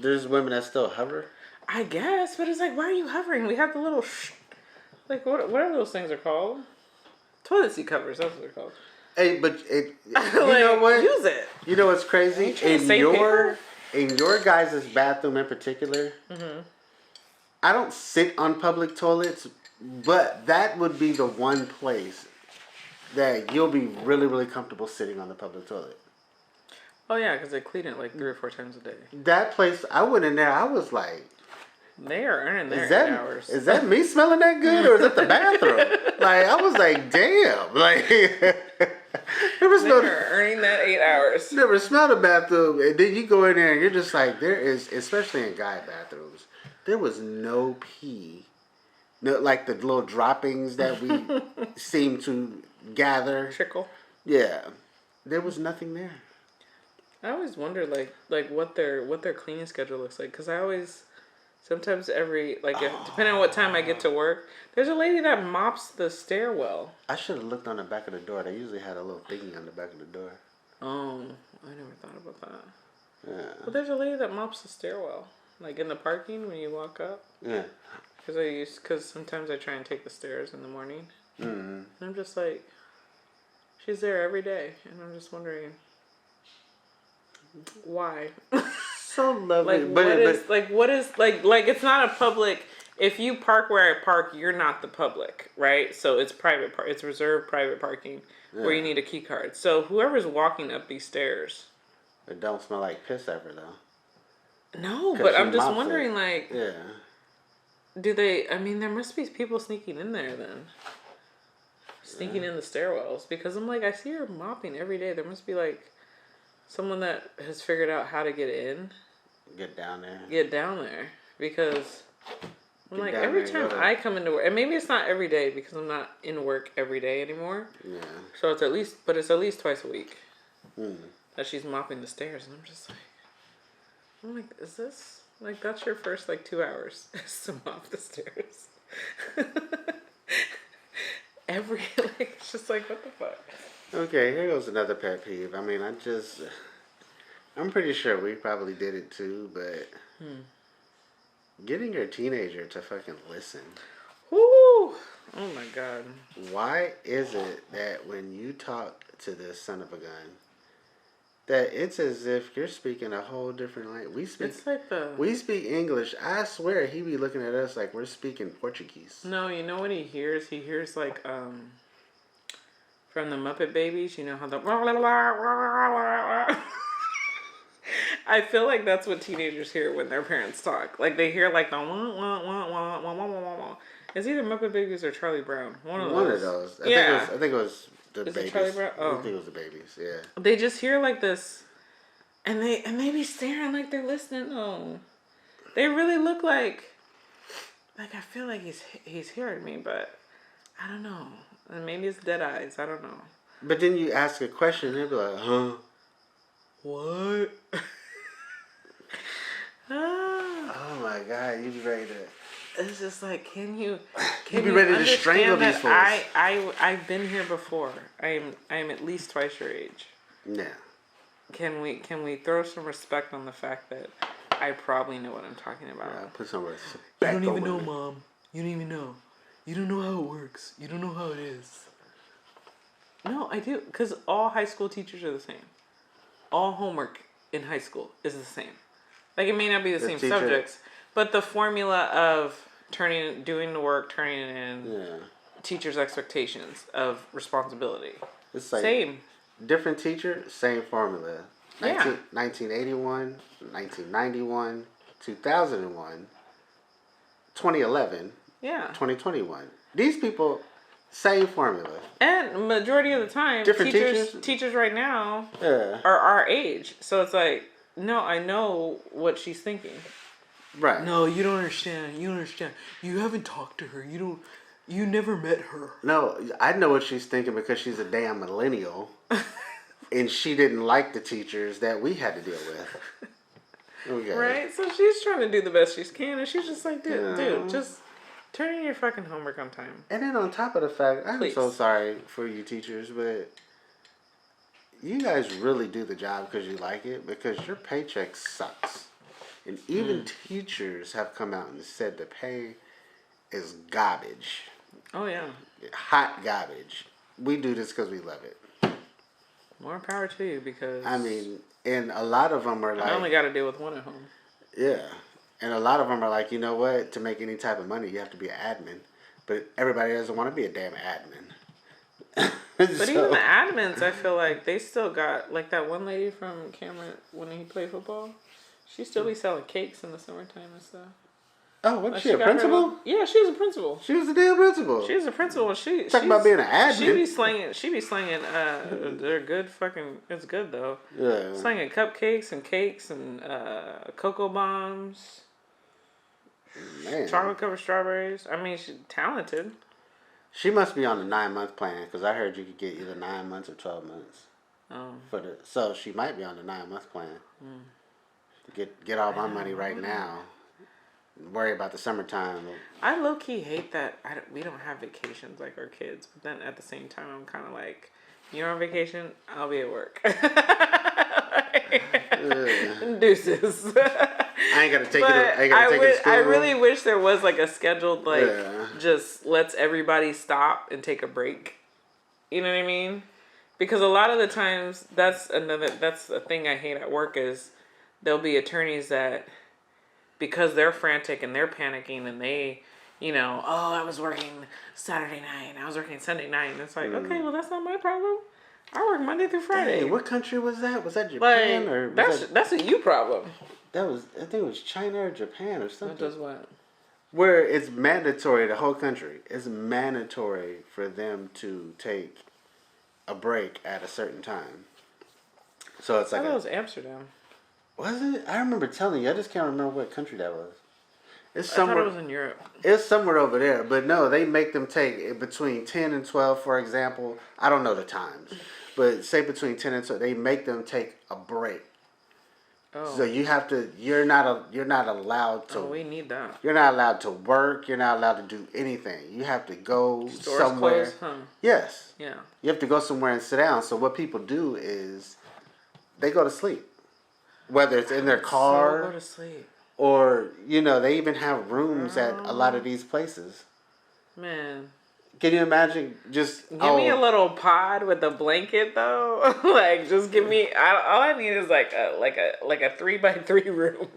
[SPEAKER 3] there's women that still hover?
[SPEAKER 2] I guess, but it's like, why are you hovering? We have the little like, whatever those things are called. Toilet seat covers, that's what they're called.
[SPEAKER 3] Hey, but you
[SPEAKER 2] like,
[SPEAKER 3] know what?
[SPEAKER 2] Use it.
[SPEAKER 3] You know what's crazy? In your guys' bathroom in particular, mm-hmm. I don't sit on public toilets, but that would be the one place that you'll be really, really comfortable sitting on the public toilet.
[SPEAKER 2] Oh yeah, because they clean it like 3 or 4 times a day.
[SPEAKER 3] That place, I went in there, I was like,
[SPEAKER 2] they are earning their 8 hours.
[SPEAKER 3] Is that me smelling that good, or is it the bathroom? Like, I was like, damn. Like,
[SPEAKER 2] they're earning that 8 hours.
[SPEAKER 3] Never smelled a bathroom. And then you go in there and you're just like, there is, especially in guy bathrooms, there was no pee. No, like the little droppings that we seem to gather.
[SPEAKER 2] Trickle.
[SPEAKER 3] Yeah. There was nothing there.
[SPEAKER 2] I always wonder, like what their cleaning schedule looks like, because I always... Sometimes depending on what time I get to work, there's a lady that mops the stairwell.
[SPEAKER 3] I should have looked on the back of the door. They usually had a little thingy on the back of the door.
[SPEAKER 2] Oh, I never thought about that.
[SPEAKER 3] Yeah.
[SPEAKER 2] But there's a lady that mops the stairwell, like in the parking when you walk up.
[SPEAKER 3] Yeah.
[SPEAKER 2] Because sometimes I try and take the stairs in the morning. Mm-hmm. And I'm just like, she's there every day, and I'm just wondering why.
[SPEAKER 3] So lovely.
[SPEAKER 2] What is it's not a public. If you park where I park, you're not the public, right? So it's private it's reserved private parking where you need a key card. So whoever's walking up these stairs,
[SPEAKER 3] it don't smell like piss ever though.
[SPEAKER 2] No, but I'm just wondering, do they? I mean, there must be people sneaking in there then, sneaking in the stairwells, because I'm like, I see her mopping every day. There must be like someone that has figured out how to get in.
[SPEAKER 3] Get down there.
[SPEAKER 2] Because Like every time I come into work, and maybe it's not every day because I'm not in work every day anymore.
[SPEAKER 3] Yeah.
[SPEAKER 2] So it's at least twice a week that she's mopping the stairs, and I'm like, is this like that's your first like 2 hours is to mop the stairs? It's just like what the fuck.
[SPEAKER 3] Okay, here goes another pet peeve. I mean, I'm pretty sure we probably did it too, but getting your teenager to fucking listen.
[SPEAKER 2] Woo! Oh my god.
[SPEAKER 3] Why is it that when you talk to this son of a gun, that it's as if you're speaking a whole different language? We speak English. I swear he be looking at us like we're speaking Portuguese.
[SPEAKER 2] No, you know what he hears? He hears like from the Muppet Babies. You know how the I feel like that's what teenagers hear when their parents talk. Like they hear like the wah wah wah wah wah wah wah wah. It's either Muppet Babies or Charlie Brown. One of those.
[SPEAKER 3] I think it was the
[SPEAKER 2] Is
[SPEAKER 3] babies.
[SPEAKER 2] It Charlie Brown? Oh.
[SPEAKER 3] I think it was the babies. Yeah.
[SPEAKER 2] They just hear like this, and they be staring like they're listening. Oh, they really look like I feel like he's hearing me, but I don't know. And maybe it's dead eyes. I don't know.
[SPEAKER 3] But then you ask a question, they'll be like, huh? What? Oh my god, you be ready to...
[SPEAKER 2] It's just like, can you
[SPEAKER 3] be ready to strangle these fools.
[SPEAKER 2] I've been here before. I am at least twice your age.
[SPEAKER 3] Yeah.
[SPEAKER 2] Can we throw some respect on the fact that I probably know what I'm talking about?
[SPEAKER 3] Yeah, put some respect.
[SPEAKER 2] You don't even know, Mom. You don't even know. You don't know how it works. You don't know how it is. No, I do. Because all high school teachers are the same. All homework in high school is the same. Like, it may not be the same subjects, but the formula of doing the work, turning it in, teachers' expectations of responsibility.
[SPEAKER 3] It's like
[SPEAKER 2] same.
[SPEAKER 3] Different teacher, same formula. 1981, 1991, 2001, 2011, 2021. These people, same formula.
[SPEAKER 2] And majority of the time,
[SPEAKER 3] different
[SPEAKER 2] teachers right now are our age. So it's like, no, I know what she's thinking.
[SPEAKER 3] Right.
[SPEAKER 2] No, you don't understand. You don't understand. You haven't talked to her. You never met her.
[SPEAKER 3] No, I know what she's thinking because she's a damn millennial. And she didn't like the teachers that we had to deal with. Okay.
[SPEAKER 2] Right? So she's trying to do the best she can, and she's just like, dude, just turn in your fucking homework on time.
[SPEAKER 3] And then on top of the fact, I'm so sorry for you teachers, but you guys really do the job because you like it, because your paycheck sucks. And even teachers have come out and said the pay is garbage.
[SPEAKER 2] Oh, yeah.
[SPEAKER 3] Hot garbage. We do this because we love it.
[SPEAKER 2] More power to you, because...
[SPEAKER 3] I mean, and a lot of them are like...
[SPEAKER 2] I only got to deal with one at home.
[SPEAKER 3] Yeah. And a lot of them are like, you know what? To make any type of money, you have to be an admin. But everybody doesn't want to be a damn admin.
[SPEAKER 2] But even the admins, I feel like they still got... Like that one lady from Cameron, when he played football, she still be selling cakes in the summertime and stuff.
[SPEAKER 3] Oh, what, she a principal?
[SPEAKER 2] Yeah, she was a principal.
[SPEAKER 3] She was a damn principal.
[SPEAKER 2] She was a principal. Talking
[SPEAKER 3] about being an admin.
[SPEAKER 2] She be slinging, they're good fucking, it's good though.
[SPEAKER 3] Yeah.
[SPEAKER 2] Slinging cupcakes and cakes and cocoa bombs.
[SPEAKER 3] Man.
[SPEAKER 2] Chocolate covered strawberries. I mean, she's talented.
[SPEAKER 3] She must be on the 9-month plan, because I heard you could get either 9 months or 12 months.
[SPEAKER 2] Oh.
[SPEAKER 3] So she might be on the 9-month plan. Get all my money right now. Worry about the summertime.
[SPEAKER 2] I low-key hate that we don't have vacations like our kids, but then at the same time I'm kind of like, you're on vacation, I'll be at work. Deuces.
[SPEAKER 3] I ain't gotta take it to school.
[SPEAKER 2] I really wish there was like a scheduled just lets everybody stop and take a break. You know what I mean? Because a lot of the times that's the thing I hate at work is there'll be attorneys that, because they're frantic and they're panicking and they, I was working Saturday night, I was working Sunday night, and it's like, okay, well, that's not my problem. I work Monday through Friday.
[SPEAKER 3] Hey, what country was that? Was that Japan or
[SPEAKER 2] that's a you problem?
[SPEAKER 3] I think it was China or Japan or something.
[SPEAKER 2] That does what?
[SPEAKER 3] Where it's mandatory, the whole country, it's mandatory for them to take a break at a certain time. So it's like
[SPEAKER 2] I thought it was Amsterdam.
[SPEAKER 3] Was it? I remember telling you. I just can't remember what country that was. It's somewhere.
[SPEAKER 2] I thought it was in Europe.
[SPEAKER 3] It's somewhere over there, but no, they make them take between 10 and 12, for example. I don't know the times, but say between 10 and 12, they make them take a break. Oh. So you have to. You're not allowed to.
[SPEAKER 2] Oh, we need that.
[SPEAKER 3] You're not allowed to work. You're not allowed to do anything. You have to go
[SPEAKER 2] Stores
[SPEAKER 3] somewhere.
[SPEAKER 2] Closed, huh?
[SPEAKER 3] Yes.
[SPEAKER 2] Yeah.
[SPEAKER 3] You have to go somewhere and sit down. So what people do is they go to sleep, whether it's in their car.
[SPEAKER 2] So go to sleep.
[SPEAKER 3] Or, they even have rooms at a lot of these places.
[SPEAKER 2] Man.
[SPEAKER 3] Can you imagine just...
[SPEAKER 2] Give me a little pod with a blanket, though. Like, just give me... all I need is, like a 3x3 room.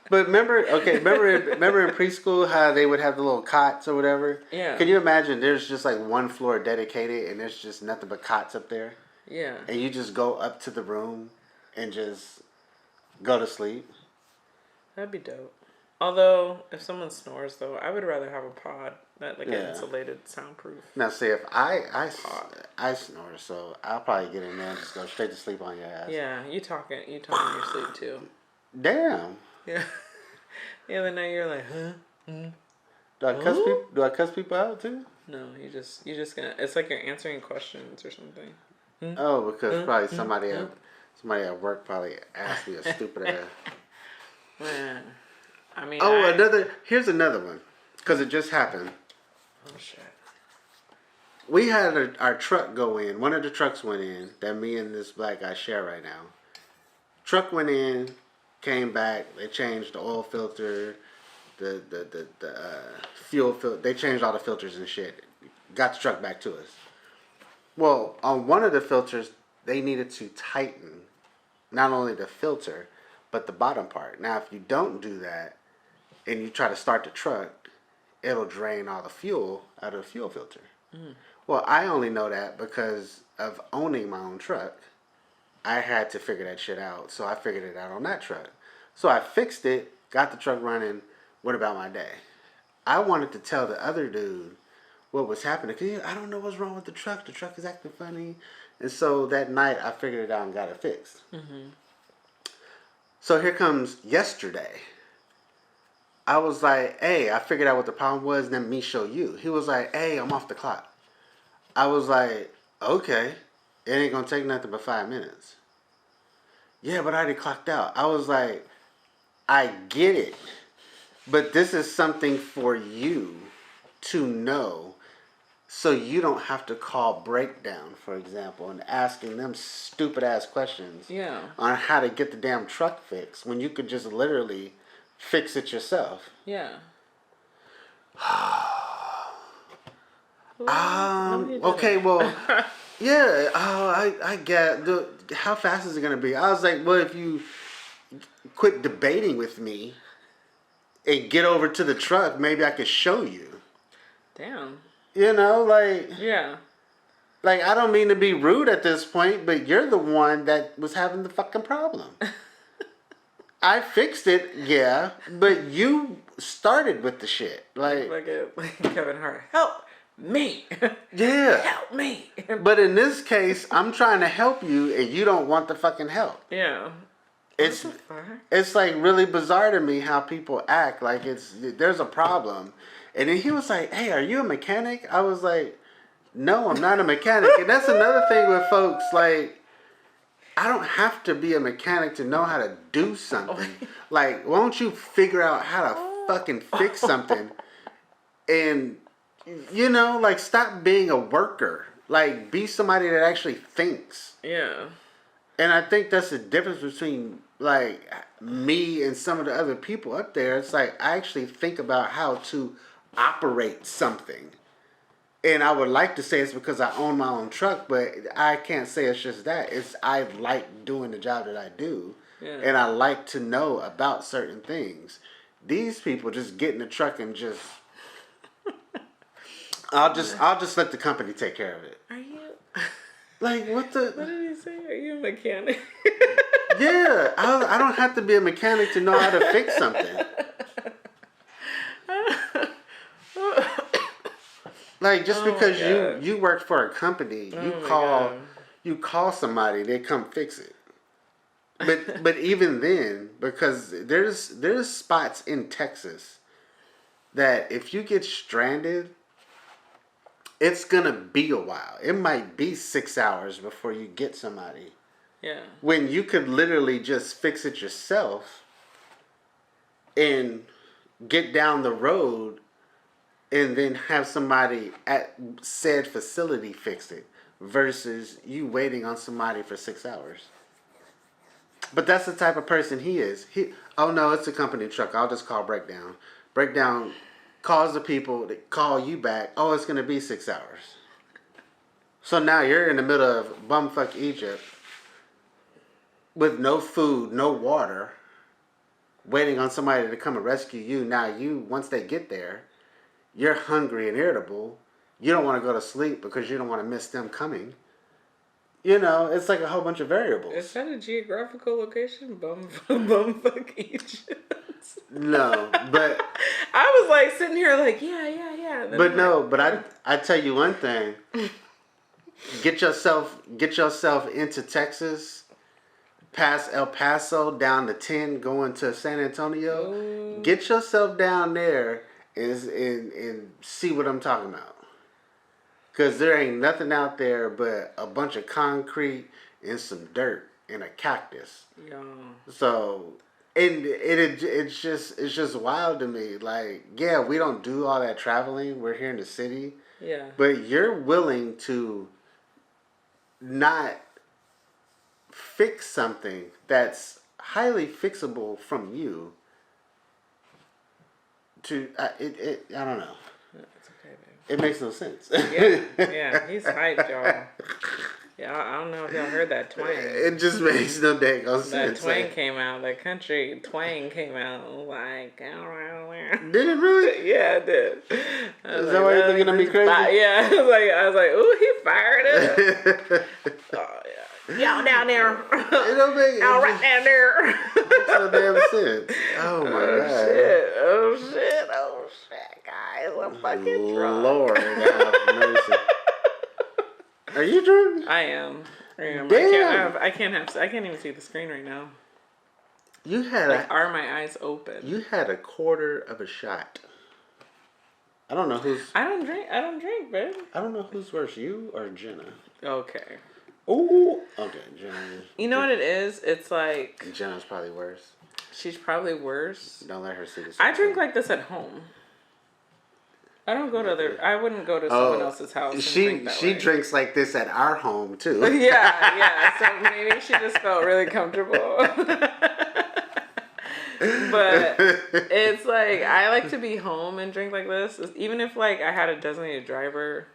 [SPEAKER 3] But remember in preschool how they would have the little cots or whatever?
[SPEAKER 2] Yeah.
[SPEAKER 3] Can you imagine there's just, like, one floor dedicated and there's just nothing but cots up there?
[SPEAKER 2] Yeah.
[SPEAKER 3] And you just go up to the room and just go to sleep?
[SPEAKER 2] That'd be dope. Although, if someone snores, though, I would rather have a pod that an insulated, soundproof.
[SPEAKER 3] Now, see, if I snore, so I'll probably get in there and just go straight to sleep on your ass.
[SPEAKER 2] Yeah, you talk in your sleep too.
[SPEAKER 3] Damn.
[SPEAKER 2] Yeah. The other night you're like, huh?
[SPEAKER 3] Do I cuss people out too?
[SPEAKER 2] No, you just gonna. It's like you're answering questions or something.
[SPEAKER 3] Oh, because probably somebody at work probably asked me a stupid ass.
[SPEAKER 2] Man, I mean.
[SPEAKER 3] Here's another one, because it just happened.
[SPEAKER 2] Oh shit.
[SPEAKER 3] We had our truck go in. One of the trucks went in that me and this black guy share right now. Truck went in, came back. They changed the oil filter, the fuel filter. They changed all the filters and shit. Got the truck back to us. Well, on one of the filters, they needed to tighten not only the filter, but the bottom part. Now, if you don't do that and you try to start the truck, it'll drain all the fuel out of the fuel filter. Mm. Well, I only know that because of owning my own truck. I had to figure that shit out, so I figured it out on that truck. So I fixed it, got the truck running, went about my day. I wanted to tell the other dude what was happening, because I don't know what's wrong with the truck. The truck is acting funny. And so that night, I figured it out and got it fixed. Mm-hmm. So here comes yesterday. I was like, hey, I figured out what the problem was, and then me show you. He was like, hey, I'm off the clock. I was like, okay. It ain't going to take nothing but 5 minutes. Yeah, but I already clocked out. I was like, I get it. But this is something for you to know, so you don't have to call breakdown, for example, and asking them stupid ass questions on how to get the damn truck fixed when you could just literally fix it yourself.
[SPEAKER 2] Yeah.
[SPEAKER 3] Okay, well, yeah. I get how fast is it gonna be? I was like, well, if you quit debating with me and get over to the truck, maybe I could show you.
[SPEAKER 2] Damn.
[SPEAKER 3] Yeah. Like, I don't mean to be rude at this point, but you're the one that was having the fucking problem. I fixed it, yeah, but you started with the shit. Like
[SPEAKER 2] Kevin Hart, help me.
[SPEAKER 3] Yeah.
[SPEAKER 2] Help me.
[SPEAKER 3] But in this case, I'm trying to help you, and you don't want the fucking help.
[SPEAKER 2] Yeah.
[SPEAKER 3] It's like really bizarre to me how people act like there's a problem. And then he was like, hey, are you a mechanic? I was like, no, I'm not a mechanic. And that's another thing with folks, like, I don't have to be a mechanic to know how to do something. Like, why don't you figure out how to fucking fix something? And, like, stop being a worker. Like, be somebody that actually thinks.
[SPEAKER 2] Yeah.
[SPEAKER 3] And I think that's the difference between, like, me and some of the other people up there. It's like, I actually think about how to operate something. And I would like to say it's because I own my own truck, but I can't say it's just that. I like doing the job that I do. Yeah. And I like to know about certain things. These people just get in the truck and just I'll just let the company take care of it.
[SPEAKER 2] Are you
[SPEAKER 3] like what the?
[SPEAKER 2] What did he say? Are you a mechanic?
[SPEAKER 3] Yeah, I don't have to be a mechanic to know how to fix something. Like just because you work for a company, you call somebody, they come fix it. But even then, because there's spots in Texas that if you get stranded, it's gonna be a while. It might be 6 hours before you get somebody.
[SPEAKER 2] Yeah.
[SPEAKER 3] When you could literally just fix it yourself and get down the road and then have somebody at said facility fix it versus you waiting on somebody for 6 hours. But that's the type of person he is. Oh no, it's a company truck. I'll just call Breakdown. Breakdown calls the people that call you back. Oh, it's going to be 6 hours. So now you're in the middle of bumfuck Egypt with no food, no water, waiting on somebody to come and rescue you. Now once they get there, you're hungry and irritable. You don't want to go to sleep because you don't want to miss them coming. You know, it's like a whole bunch of variables.
[SPEAKER 2] Is that a geographical location? Bumfuck Egypt.
[SPEAKER 3] No, but
[SPEAKER 2] I was like sitting here like, yeah.
[SPEAKER 3] But no, but I tell you one thing. Get yourself into Texas, past El Paso, down to 10, going to San Antonio. Ooh. Get yourself down there and see what I'm talking about. Because there ain't nothing out there but a bunch of concrete and some dirt and a cactus.
[SPEAKER 2] Yeah.
[SPEAKER 3] So, and it's just wild to me. Like, yeah, we don't do all that traveling. We're here in the city.
[SPEAKER 2] Yeah.
[SPEAKER 3] But you're willing to not fix something that's highly fixable from you to I don't know.
[SPEAKER 2] It's okay, baby.
[SPEAKER 3] It makes no sense.
[SPEAKER 2] Yeah, he's hyped, y'all. Yeah, I don't know if y'all heard that twang.
[SPEAKER 3] It just makes no dang sense.
[SPEAKER 2] That twang came out. That country twang came out. Like,
[SPEAKER 3] did it really?
[SPEAKER 2] Yeah, it did.
[SPEAKER 3] Is that why you're thinking of me crazy?
[SPEAKER 2] Yeah, I was like, ooh, he fired it. Oh yeah, y'all down there.
[SPEAKER 3] It don't make
[SPEAKER 2] y'all right down there.
[SPEAKER 3] Makes no damn sense. Oh my god.
[SPEAKER 2] Oh shit, guys, I'm fucking drunk.
[SPEAKER 3] Lord have mercy. Are you drunk?
[SPEAKER 2] I am.
[SPEAKER 3] Damn.
[SPEAKER 2] I can't even see the screen right now.
[SPEAKER 3] You had
[SPEAKER 2] are my eyes open?
[SPEAKER 3] You had a quarter of a shot. I don't know who's.
[SPEAKER 2] I don't drink, babe.
[SPEAKER 3] I don't know who's worse, you or Jenna.
[SPEAKER 2] Okay.
[SPEAKER 3] Ooh. Okay, Jenna.
[SPEAKER 2] You know what it is? It's like
[SPEAKER 3] Jenna's probably worse.
[SPEAKER 2] She's probably worse.
[SPEAKER 3] Don't let her see this.
[SPEAKER 2] I drink like this at home. I don't go to I wouldn't go to someone else's house. And
[SPEAKER 3] she drinks like this at our home too.
[SPEAKER 2] Yeah. So maybe she just felt really comfortable. But it's like I like to be home and drink like this. Even if like I had a designated driver,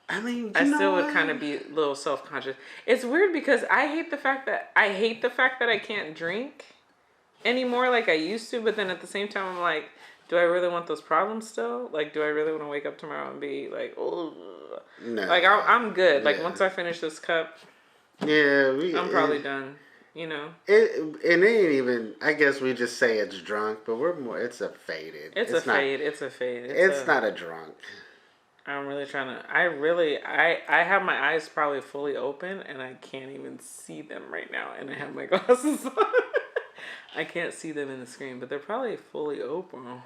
[SPEAKER 3] I mean,
[SPEAKER 2] I still would kind of be a little self-conscious. It's weird because I hate the fact that I can't drink anymore like I used to. But then at the same time, I'm like, do I really want those problems still? Like, do I really want to wake up tomorrow and be like, oh, no. Like I'm good. Like once I finish this cup, I'm probably done. You know,
[SPEAKER 3] it ain't even. I guess we just say it's drunk, but we're more. It's a faded.
[SPEAKER 2] It's a fade.
[SPEAKER 3] It's not a drunk.
[SPEAKER 2] I'm really trying to. I have my eyes probably fully open, and I can't even see them right now, and I have my glasses on. I can't see them in the screen, but they're probably fully open.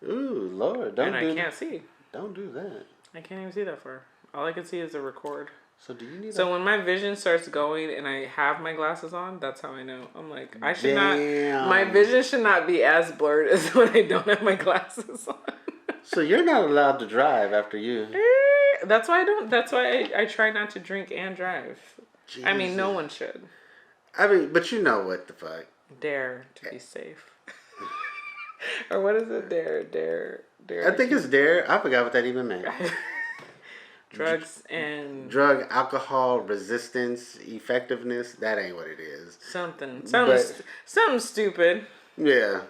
[SPEAKER 3] Ooh, Lord!
[SPEAKER 2] I can't see.
[SPEAKER 3] Don't do that.
[SPEAKER 2] I can't even see that far. All I can see is a record.
[SPEAKER 3] So do you need?
[SPEAKER 2] So when my vision starts going and I have my glasses on, that's how I know. I'm like, I should not. My vision should not be as blurred as when I don't have my glasses on.
[SPEAKER 3] So you're not allowed to drive after you.
[SPEAKER 2] That's why I don't. That's why I try not to drink and drive. Jesus. I mean, no one should.
[SPEAKER 3] I mean, but you know what the fuck?
[SPEAKER 2] Dare to be safe. Or what is it? Dare.
[SPEAKER 3] I think it's dare. I forgot what that even meant.
[SPEAKER 2] Drugs and...
[SPEAKER 3] Drug, alcohol, resistance, effectiveness. That ain't what it is.
[SPEAKER 2] Something stupid.
[SPEAKER 3] Yeah.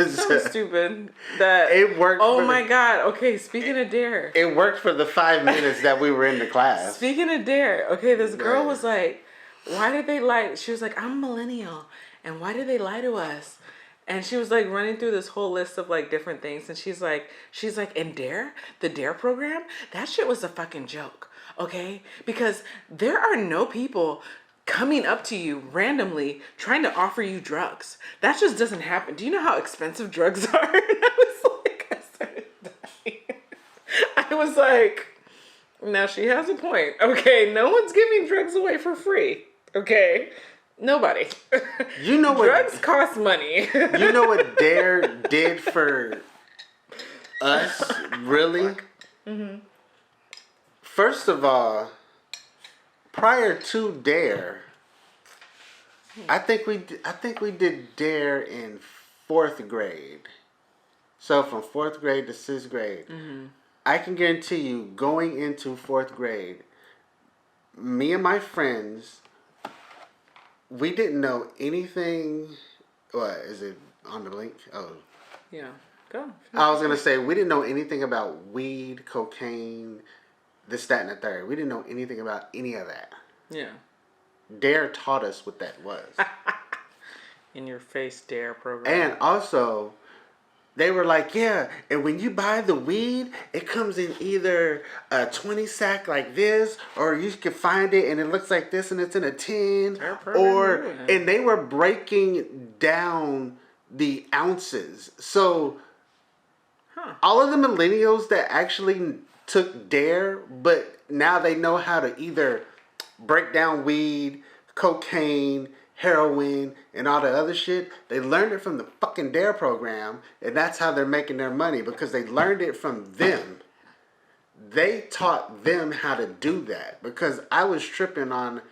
[SPEAKER 2] Something stupid. That...
[SPEAKER 3] It worked.
[SPEAKER 2] Oh my God. Okay, speaking of dare.
[SPEAKER 3] It worked for the 5 minutes that we were in the class.
[SPEAKER 2] Speaking of dare. Okay, this girl was like, why did they lie? She was like, I'm a millennial. And why did they lie to us? And she was like running through this whole list of like different things. And she's like, and Dare, the Dare program, that shit was a fucking joke. Okay? Because there are no people coming up to you randomly trying to offer you drugs. That just doesn't happen. Do you know how expensive drugs are? And I was I was like, now she has a point. Okay, no one's giving drugs away for free. Okay, nobody.
[SPEAKER 3] You know what?
[SPEAKER 2] Drugs cost money.
[SPEAKER 3] You know what Dare did for us, really? Mm-hmm. First of all, prior to Dare, I think we did Dare in 4th grade. So from 4th grade to 6th grade, I can guarantee you, going into 4th grade, me and my friends, we didn't know anything. What is it on the link? Oh,
[SPEAKER 2] yeah. Go.
[SPEAKER 3] I was gonna say we didn't know anything about weed, cocaine, this, that, and the third. We didn't know anything about any of that.
[SPEAKER 2] Yeah.
[SPEAKER 3] Dare taught us what that was.
[SPEAKER 2] In your face Dare program.
[SPEAKER 3] And also, they were like, yeah, and when you buy the weed, it comes in either a 20 sack like this, or you can find it and it looks like this and it's in a tin. And they were breaking down the ounces. So all of the millennials that actually took Dare, but now they know how to either break down weed, cocaine, heroin, and all the other shit. They learned it from the fucking Dare program, and that's how they're making their money, because they learned it from them. They taught them how to do that, because I was tripping on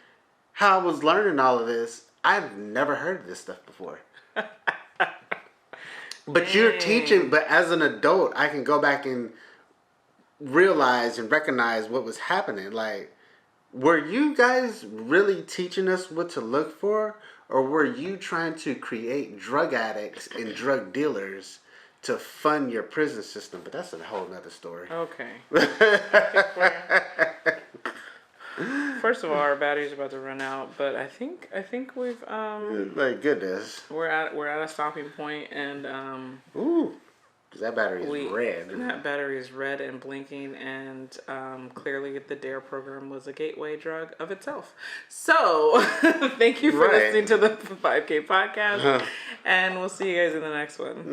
[SPEAKER 3] how I was learning all of this. I've never heard of this stuff before. But you're teaching, but as an adult, I can go back and realize and recognize what was happening. Like, were you guys really teaching us what to look for? Or were you trying to create drug addicts and drug dealers to fund your prison system? But that's a whole nother story.
[SPEAKER 2] Okay. First of all, our battery's about to run out, but I think we've
[SPEAKER 3] My goodness.
[SPEAKER 2] we're at a stopping point, and
[SPEAKER 3] Ooh, because that battery is red.
[SPEAKER 2] That battery is red and blinking, and clearly the Dare program was a gateway drug of itself. So thank you for listening to the 5K podcast, and we'll see you guys in the next one.